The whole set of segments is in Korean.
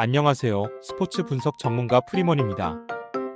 안녕하세요. 스포츠 분석 전문가 프리먼입니다.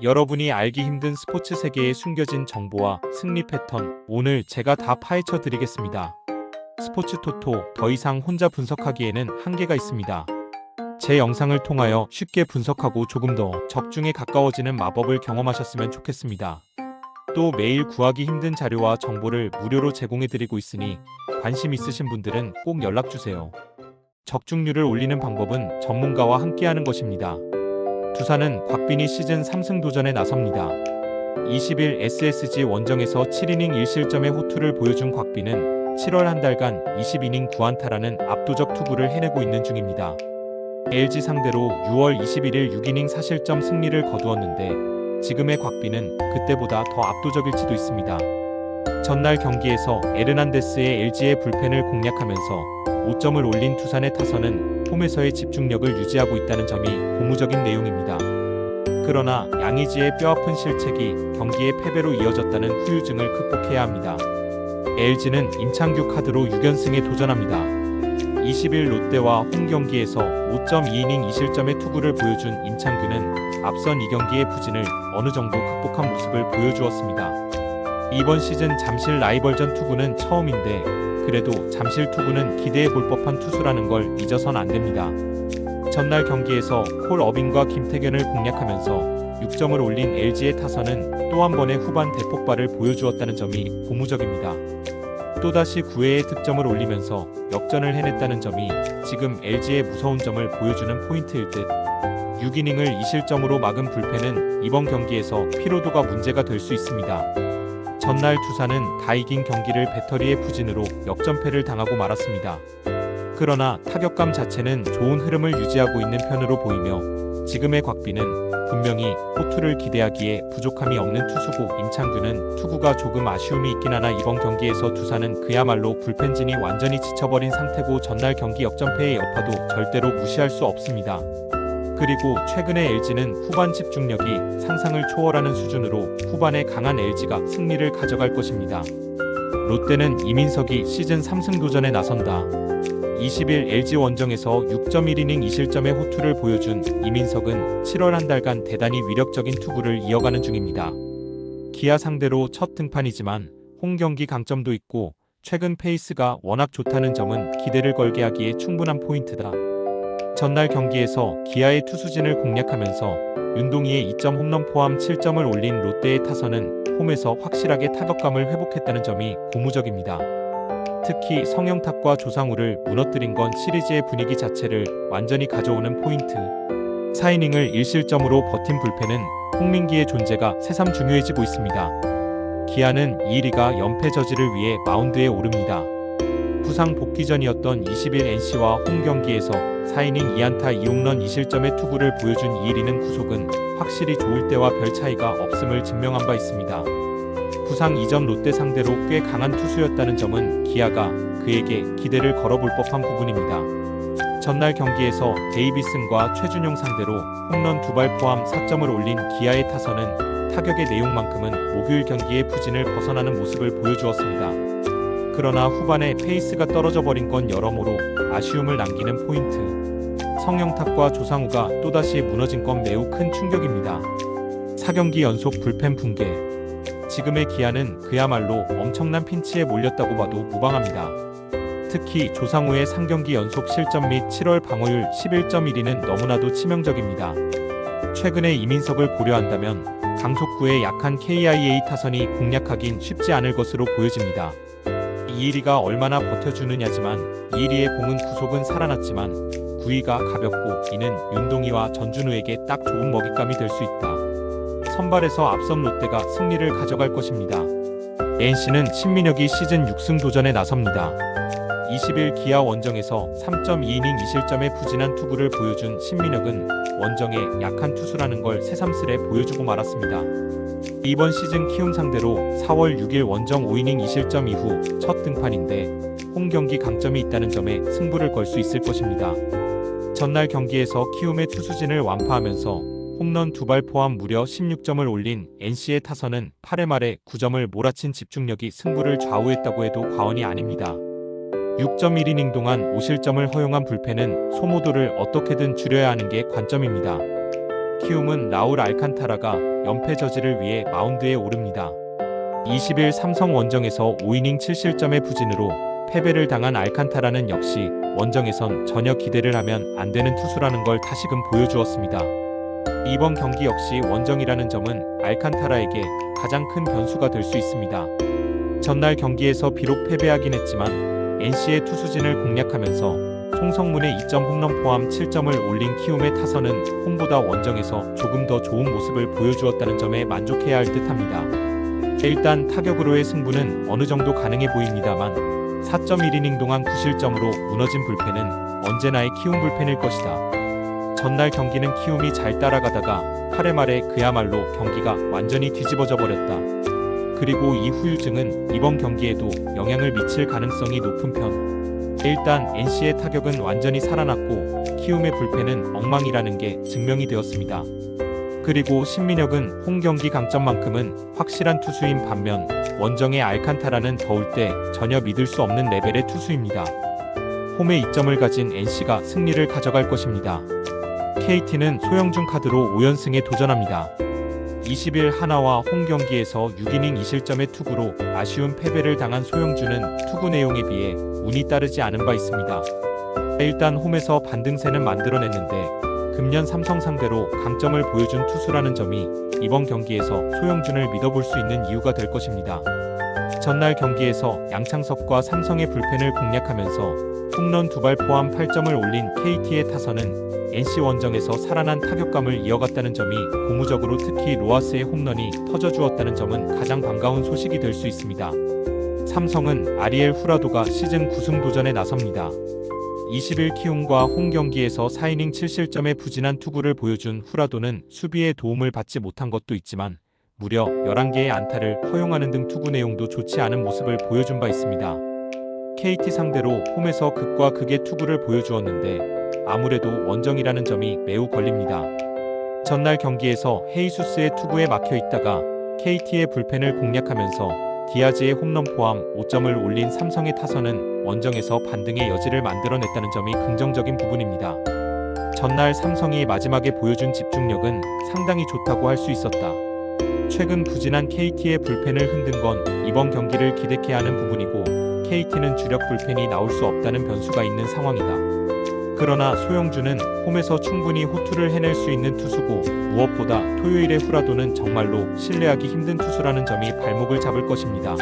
여러분이 알기 힘든 스포츠 세계에 숨겨진 정보와 승리 패턴, 오늘 제가 다 파헤쳐 드리겠습니다. 스포츠 토토, 더 이상 혼자 분석하기에는 한계가 있습니다. 제 영상을 통하여 쉽게 분석하고 조금 더 적중에 가까워지는 마법을 경험하셨으면 좋겠습니다. 또 매일 구하기 힘든 자료와 정보를 무료로 제공해 드리고 있으니 관심 있으신 분들은 꼭 연락주세요. 적중률을 올리는 방법은 전문가와 함께하는 것입니다. 두산은 곽빈이 시즌 3승 도전에 나섭니다. 20일 SSG 원정에서 7이닝 1실점의 호투를 보여준 곽빈은 7월 한 달간 20이닝 9안타라는 압도적 투구를 해내고 있는 중입니다. LG 상대로 6월 21일 6이닝 4실점 승리를 거두었는데 지금의 곽빈은 그때보다 더 압도적일지도 있습니다. 전날 경기에서 에르난데스의 LG의 불펜을 공략하면서 5점을 올린 두산의 타선은 홈에서의 집중력을 유지하고 있다는 점이 고무적인 내용입니다. 그러나 양의지의 뼈아픈 실책이 경기의 패배로 이어졌다는 후유증을 극복해야 합니다. LG는 임창규 카드로 6연승에 도전합니다. 20일 롯데와 홈 경기에서 5.2이닝 2실점의 투구를 보여준 임창규는 앞선 이 경기의 부진을 어느 정도 극복한 모습을 보여주었습니다. 이번 시즌 잠실 라이벌전 투구는 처음인데 그래도 잠실 투구는 기대해 볼 법한 투수라는 걸 잊어선 안 됩니다. 전날 경기에서 콜 어빙과 김태견을 공략하면서 6점을 올린 LG의 타선은 또 한 번의 후반 대폭발을 보여주었다는 점이 고무적입니다. 또다시 9회에 득점을 올리면서 역전을 해냈다는 점이 지금 LG의 무서운 점을 보여주는 포인트일 듯. 6이닝을 2실점으로 막은 불펜은 이번 경기에서 피로도가 문제가 될 수 있습니다. 전날 두산은 다 이긴 경기를 배터리의 부진으로 역전패를 당하고 말았습니다. 그러나 타격감 자체는 좋은 흐름을 유지하고 있는 편으로 보이며 지금의 곽빈은 분명히 호투를 기대하기에 부족함이 없는 투수고 임창규는 투구가 조금 아쉬움이 있긴 하나 이번 경기에서 두산은 그야말로 불펜진이 완전히 지쳐버린 상태고 전날 경기 역전패의 여파도 절대로 무시할 수 없습니다. 그리고 최근의 LG는 후반 집중력이 상상을 초월하는 수준으로 후반에 강한 LG가 승리를 가져갈 것입니다. 롯데는 이민석이 시즌 3승 도전에 나선다. 20일 LG 원정에서 6.1이닝 2실점의 호투를 보여준 이민석은 7월 한 달간 대단히 위력적인 투구를 이어가는 중입니다. 기아 상대로 첫 등판이지만 홈 경기 강점도 있고 최근 페이스가 워낙 좋다는 점은 기대를 걸게 하기에 충분한 포인트다. 전날 경기에서 기아의 투수진을 공략하면서 윤동희의 2점 홈런 포함 7점을 올린 롯데의 타선은 홈에서 확실하게 타격감을 회복했다는 점이 고무적입니다. 특히 성영탁과 조상우를 무너뜨린 건 시리즈의 분위기 자체를 완전히 가져오는 포인트. 4이닝을 1실점으로 버틴 불펜은 홍민기의 존재가 새삼 중요해지고 있습니다. 기아는 이일이가 연패 저지를 위해 마운드에 오릅니다. 부상 복귀 전이었던 20일 NC와 홈 경기에서 4이닝 2안타 2홈런 2실점의 투구를 보여준 이일이는 구속은 확실히 좋을 때와 별 차이가 없음을 증명한 바 있습니다. 부상 이전 롯데 상대로 꽤 강한 투수였다는 점은 기아가 그에게 기대를 걸어볼 법한 부분입니다. 전날 경기에서 데이비슨과 최준용 상대로 홈런 2발 포함 4점을 올린 기아의 타선은 타격의 내용만큼은 목요일 경기의 부진을 벗어나는 모습을 보여주었습니다. 그러나 후반에 페이스가 떨어져 버린 건 여러모로 아쉬움을 남기는 포인트. 성영탁과 조상우가 또다시 무너진 건 매우 큰 충격입니다. 4경기 연속 불펜 붕괴. 지금의 기아는 그야말로 엄청난 핀치에 몰렸다고 봐도 무방합니다. 특히 조상우의 3경기 연속 실점 및 7월 방어율 11.1위는 너무나도 치명적입니다. 최근에 이민석을 고려한다면 강속구의 약한 KIA 타선이 공략하긴 쉽지 않을 것으로 보여집니다. 이일이가 얼마나 버텨주느냐지만 이일이의 공은 구속은 살아났지만 구위가 가볍고 이는 윤동희와 전준우에게 딱 좋은 먹잇감이 될 수 있다. 선발에서 앞선 롯데가 승리를 가져갈 것입니다. NC는 신민혁이 시즌 6승 도전에 나섭니다. 20일 기아 원정에서 3.2이닝 2실점의 부진한 투구를 보여준 신민혁은 원정에 약한 투수라는 걸 새삼스레 보여주고 말았습니다. 이번 시즌 키움 상대로 4월 6일 원정 5이닝 2실점 이후 첫 등판인데 홈 경기 강점이 있다는 점에 승부를 걸 수 있을 것입니다. 전날 경기에서 키움의 투수진을 완파하면서 홈런 2발 포함 무려 16점을 올린 NC의 타선은 8회 말에 9점을 몰아친 집중력이 승부를 좌우했다고 해도 과언이 아닙니다. 6.1이닝 동안 5실점을 허용한 불펜은 소모도를 어떻게든 줄여야 하는 게 관점입니다. 키움은 라울 알칸타라가 연패 저지를 위해 마운드에 오릅니다. 20일 삼성 원정에서 5이닝 7실점의 부진으로 패배를 당한 알칸타라는 역시 원정에선 전혀 기대를 하면 안 되는 투수라는 걸 다시금 보여주었습니다. 이번 경기 역시 원정이라는 점은 알칸타라에게 가장 큰 변수가 될 수 있습니다. 전날 경기에서 비록 패배하긴 했지만 NC의 투수진을 공략하면서 송성문의 2점 홈런 포함 7점을 올린 키움의 타선은 홈보다 원정에서 조금 더 좋은 모습을 보여주었다는 점에 만족해야 할 듯합니다. 일단 타격으로의 승부는 어느 정도 가능해 보입니다만 4.1이닝 동안 9실점으로 무너진 불펜은 언제나의 키움 불펜일 것이다. 전날 경기는 키움이 잘 따라가다가 8회 말에 그야말로 경기가 완전히 뒤집어져 버렸다. 그리고 이 후유증은 이번 경기에도 영향을 미칠 가능성이 높은 편. 일단 NC의 타격은 완전히 살아났고 키움의 불펜은 엉망이라는 게 증명이 되었습니다. 그리고 신민혁은 홈 경기 강점만큼은 확실한 투수인 반면 원정의 알칸타라는 더울 때 전혀 믿을 수 없는 레벨의 투수입니다. 홈에 2점을 가진 NC가 승리를 가져갈 것입니다. KT는 소영준 카드로 5연승에 도전합니다. 20일 하나와 홈 경기에서 6이닝 2실점의 투구로 아쉬운 패배를 당한 소영준은 투구 내용에 비해 운이 따르지 않은 바 있습니다. 일단 홈에서 반등세는 만들어냈는데 금년 삼성 상대로 강점을 보여준 투수라는 점이 이번 경기에서 소영준을 믿어볼 수 있는 이유가 될 것입니다. 전날 경기에서 양창석과 삼성의 불펜을 공략하면서 홈런 2발 포함 8점을 올린 KT의 타선은 NC 원정에서 살아난 타격감을 이어갔다는 점이 고무적으로 특히 로하스의 홈런이 터져주었다는 점은 가장 반가운 소식이 될 수 있습니다. 삼성은 아리엘 후라도가 시즌 9승 도전에 나섭니다. 20일 키움과 홈 경기에서 4이닝 7실점의 부진한 투구를 보여준 후라도는 수비에 도움을 받지 못한 것도 있지만 무려 11개의 안타를 허용하는 등 투구 내용도 좋지 않은 모습을 보여준 바 있습니다. KT 상대로 홈에서 극과 극의 투구를 보여주었는데 아무래도 원정이라는 점이 매우 걸립니다. 전날 경기에서 헤이수스의 투구에 막혀 있다가 KT의 불펜을 공략하면서 디아즈의 홈런 포함 5점을 올린 삼성의 타선은 원정에서 반등의 여지를 만들어냈다는 점이 긍정적인 부분입니다. 전날 삼성이 마지막에 보여준 집중력은 상당히 좋다고 할 수 있었다. 최근 부진한 KT의 불펜을 흔든 건 이번 경기를 기대케 하는 부분이고 KT는 주력 불펜이 나올 수 없다는 변수가 있는 상황이다. 그러나 소영준은 홈에서 충분히 호투를 해낼 수 있는 투수고 무엇보다 토요일의 후라도는 정말로 신뢰하기 힘든 투수라는 점이 발목을 잡을 것입니다.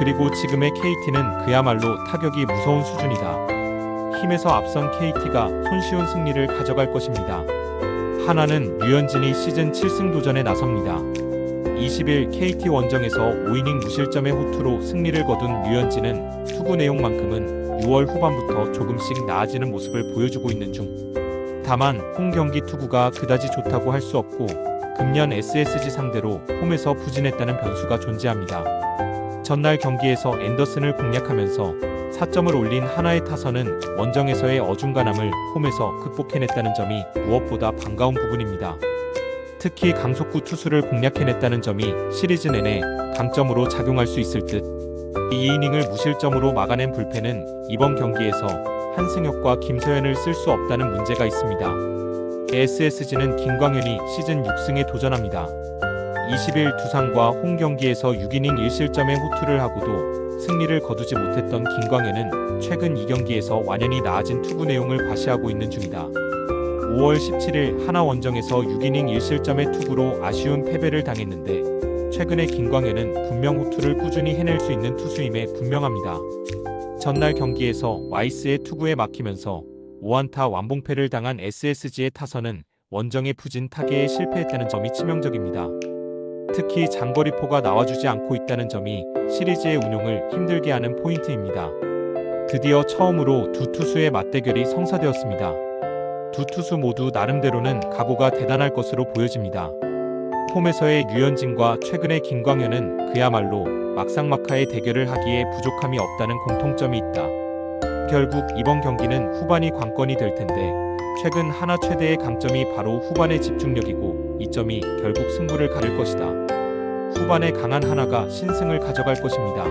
그리고 지금의 KT는 그야말로 타격이 무서운 수준이다. 힘에서 앞선 KT가 손쉬운 승리를 가져갈 것입니다. 하나는 류현진이 시즌 7승 도전에 나섭니다. 20일 KT 원정에서 5이닝 무실점의 호투로 승리를 거둔 류현진은 투구 내용만큼은 6월 후반부터 조금씩 나아지는 모습을 보여주고 있는 중. 다만 홈 경기 투구가 그다지 좋다고 할 수 없고 금년 SSG 상대로 홈에서 부진했다는 변수가 존재합니다. 전날 경기에서 앤더슨을 공략하면서 4점을 올린 하나의 타선은 원정에서의 어중간함을 홈에서 극복해냈다는 점이 무엇보다 반가운 부분입니다. 특히 강속구 투수를 공략해냈다는 점이 시리즈 내내 강점으로 작용할 수 있을 듯. 2이닝을 무실점으로 막아낸 불펜은 이번 경기에서 한승혁과 김서현을 쓸 수 없다는 문제가 있습니다. SSG는 김광현이 시즌 6승에 도전합니다. 20일 두산과 홈 경기에서 6이닝 1실점의 호투를 하고도 승리를 거두지 못했던 김광현은 최근 2경기에서 완연히 나아진 투구 내용을 과시하고 있는 중이다. 5월 17일 하나 원정에서 6이닝 1실점의 투구로 아쉬운 패배를 당했는데 최근의 김광현은 분명 호투를 꾸준히 해낼 수 있는 투수임에 분명합니다. 전날 경기에서 와이스의 투구에 막히면서 5안타 완봉패를 당한 SSG의 타선은 원정의 부진 타계에 실패했다는 점이 치명적입니다. 특히 장거리포가 나와주지 않고 있다는 점이 시리즈의 운용을 힘들게 하는 포인트입니다. 드디어 처음으로 두 투수의 맞대결이 성사되었습니다. 두 투수 모두 나름대로는 각오가 대단할 것으로 보여집니다. 홈에서의 류현진과 최근의 김광현은 그야말로 막상막하의 대결을 하기에 부족함이 없다는 공통점이 있다. 결국 이번 경기는 후반이 관건이 될 텐데 최근 하나 최대의 강점이 바로 후반의 집중력이고 이 점이 결국 승부를 가를 것이다. 후반에 강한 하나가 신승을 가져갈 것입니다.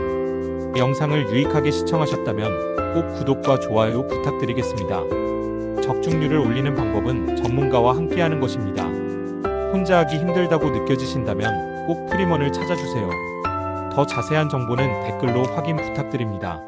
영상을 유익하게 시청하셨다면 꼭 구독과 좋아요 부탁드리겠습니다. 적중률을 올리는 방법은 전문가와 함께하는 것입니다. 혼자 하기 힘들다고 느껴지신다면 꼭 프리먼을 찾아주세요. 더 자세한 정보는 댓글로 확인 부탁드립니다.